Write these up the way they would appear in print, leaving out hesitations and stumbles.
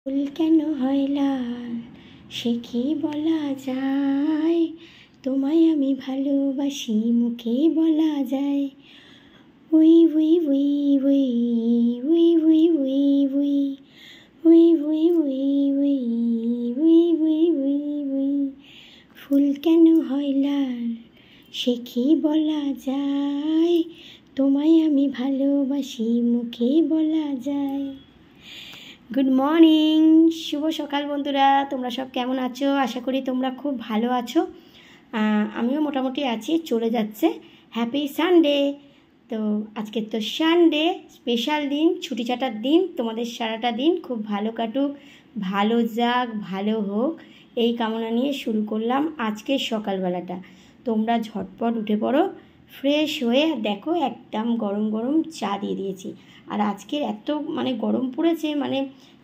ফুল কেন হয় লাল সে কি বলা যায়, তোমায় আমি ভালোবাসি মুখে বলা যায়। উই উই উই উই উই উই উই উই উই উই উই উই উই উই উই উই। ফুল কেন হয় লাল সে কি বলা যায়, তোমায় আমি ভালোবাসি মুখে বলা যায়। গুড মর্নিং, শুভ সকাল বন্ধুরা। তোমরা সব কেমন আছো? আশা করি তোমরা খুব ভালো আছো। আমিও মোটামুটি আছি, চলে যাচ্ছে। Happy Sunday. তো আজকে তো সানডে, স্পেশাল দিন, ছুটি ছাটার দিন। তোমাদের সারাটা দিন খুব ভালো কাটুক, ভালো যাক, ভালো হোক, এই কামনা নিয়ে শুরু করলাম আজকের সকালবেলাটা। তোমরা ঝটপট উঠে পড়ো, ফ্রেশ হয়ে দেখো একদম গরম গরম চা দিয়ে দিয়েছি। আর আজকের এত গরম পড়েছে,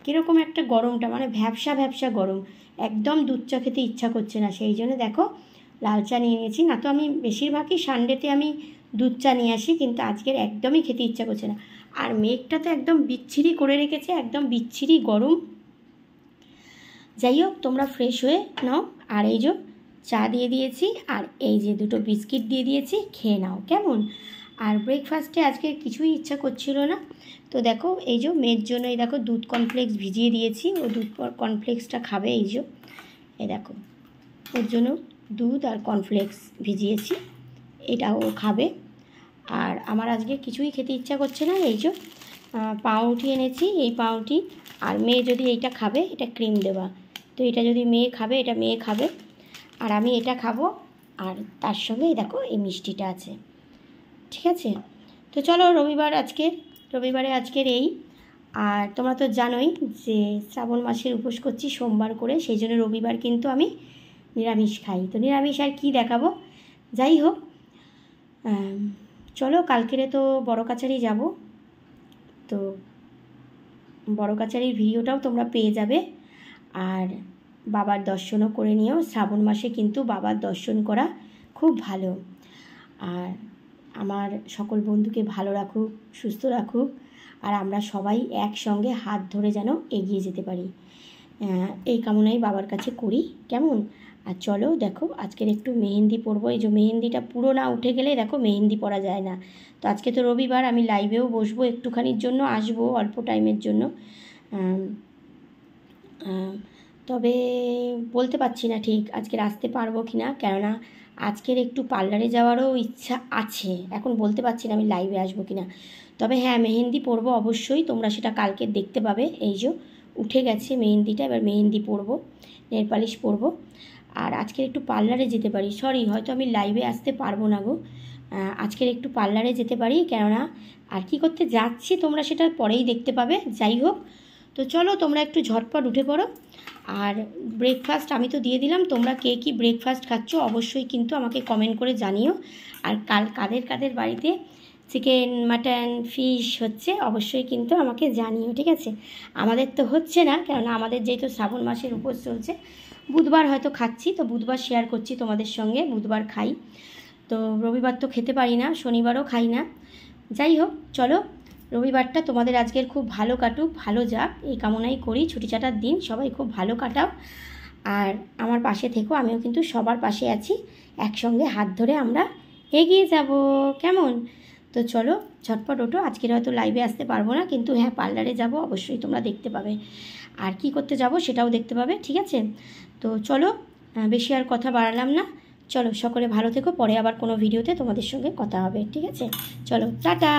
কীরকম একটা গরমটা, ভ্যাবসা ভ্যাবসা গরম, একদম দুধ চা খেতে ইচ্ছা করছে না। সেই জন্য দেখো লাল চা নিয়ে নিয়েছি। না তো আমি বেশিরভাগই সানডেতে আমি দুধ চা নিয়ে আসি, কিন্তু আজকের একদমই খেতে ইচ্ছা করছে না। আর মেঘটা তো একদম বিচ্ছিরি করে রেখেছে, একদম বিচ্ছিরি গরম। যাই হোক, তোমরা ফ্রেশ হয়ে নাও। আর এই যে চা দিয়ে দিয়েছি, আর এই যে দুটো বিস্কিট দিয়ে দিয়েছি, খেয়ে নাও কেমন। আর ব্রেকফাস্টে আজকে কিছুই ইচ্ছা করছিল না, তো দেখো এই যে মেয়ের জন্য এই দেখো দুধ কর্নফ্লেক্স ভিজিয়ে দিয়েছি। ও দুধ কর্নফ্লেক্সটা খাবে। এই দেখো ওর জন্য দুধ আর কর্নফ্লেক্স ভিজিয়েছি, এটা ও খাবে। আর আমার আজকে কিছুই খেতে ইচ্ছা করছে না। এই যে পাউরুটি এনেছি, এই পাউরুটি। আর মেয়ে যদি এইটা খাবে, এটা ক্রিম দেওয়া, তো এটা যদি মেয়ে খাবে, এটা মেয়ে খাবে, আর আমি এটা খাবো। আর তার সঙ্গে দেখো এই মিষ্টিটা আছে, ঠিক আছে। তো চলো, রবিবারে আজকের এই। আর তোমরা তো জানোই যে শ্রাবণ মাসের উপোস করছি সোমবার করে, সেই জন্য রবিবার কিন্তু আমি নিরামিষ খাই। তো নিরামিষ আর কী দেখাবো, যাই হোক। চলো, কালকেরে তো বড় কাছারি যাব, তো বড় কাছারির ভিডিওটাও তোমরা পেয়ে যাবে। আর বাবার দর্শনও করে নিও। শ্রাবণ মাসে কিন্তু বাবার দর্শন করা খুব ভালো। আর আমার সকল বন্ধুকে ভালো রাখুক, সুস্থ রাখুক, আর আমরা সবাই একসঙ্গে হাত ধরে যেন এগিয়ে যেতে পারি, এই কামনাই বাবার কাছে করি কেমন। আর চলো দেখো, আজকের একটু মেহেন্দি পরবো। এই যে মেহেন্দিটা পুরো না উঠে গেলে দেখো মেহেন্দি পরা যায় না। তো আজকে তো রবিবার, আমি লাইভেও বসবো, একটুখানির জন্য আসবো, অল্প টাইমের জন্য। তবে বলতে পারছি না ঠিক আজকের আসতে পারবো কি না, কেননা আজকের একটু পার্লারে যাওয়ারও ইচ্ছা আছে। এখন বলতে পারছি না আমি লাইভে আসবো কি না। তবে হ্যাঁ, মেহেন্দি পরবো অবশ্যই, তোমরা সেটা কালকে দেখতে পাবে। এই যে উঠে গেছে মেহেন্দিটা, এবার মেহেন্দি পরবো, নেল পালিশ পরবো। আর আজকের একটু পার্লারে যেতে পারি, সরি হয়তো আমি লাইভে আসতে পারবো না গো। আজকের একটু পার্লারে যেতে পারি, কেননা আর কি করতে যাচ্ছি তোমরা সেটা পরেই দেখতে পাবে। যাই হোক, তো চলো তোমরা একটু ঝটপট উঠে পড়ো। আর ব্রেকফাস্ট আমি তো দিয়ে দিলাম, তোমরা কে কী ব্রেকফাস্ট খাচ্ছ অবশ্যই কিন্তু আমাকে কমেন্ট করে জানিও। আর কাদের কাদের বাড়িতে চিকেন, মাটন, ফিশ হচ্ছে অবশ্যই কিন্তু আমাকে জানিও, ঠিক আছে। আমাদের তো হচ্ছে না, কেননা আমাদের যেহেতু শ্রাবণ মাসের উপোস চলছে, বুধবার হয়তো খাচ্ছি, তো বুধবার শেয়ার করছি তোমাদের সঙ্গে, বুধবার খাই। তো রবিবার তো খেতে পারি না, শনিবারও খাই না। যাই হোক, চলো রবিবারটা তোমাদের আজকের খুব ভালো কাটুক, ভালো যাক, এই কামনাই করি। ছুটি ছাটার দিন সবাই খুব ভালো কাটাও। আর আমার পাশে থেকো, আমিও কিন্তু সবার পাশে আছি, একসঙ্গে হাত ধরে আমরা এগিয়ে যাব কেমন। তো চলো ঝটপট ওঠো। আজকের হয়তো লাইভে আসতে পারবো না, কিন্তু হ্যাঁ পার্লারে যাব অবশ্যই, তোমরা দেখতে পাবে। আর কি করতে যাব সেটাও দেখতে পাবে, ঠিক আছে। তো চলো, বেশি আর কথা বাড়ালাম না। চলো সকলে ভালো থেকো, পরে আবার কোনো ভিডিওতে তোমাদের সঙ্গে কথা হবে, ঠিক আছে। চলো টাটা।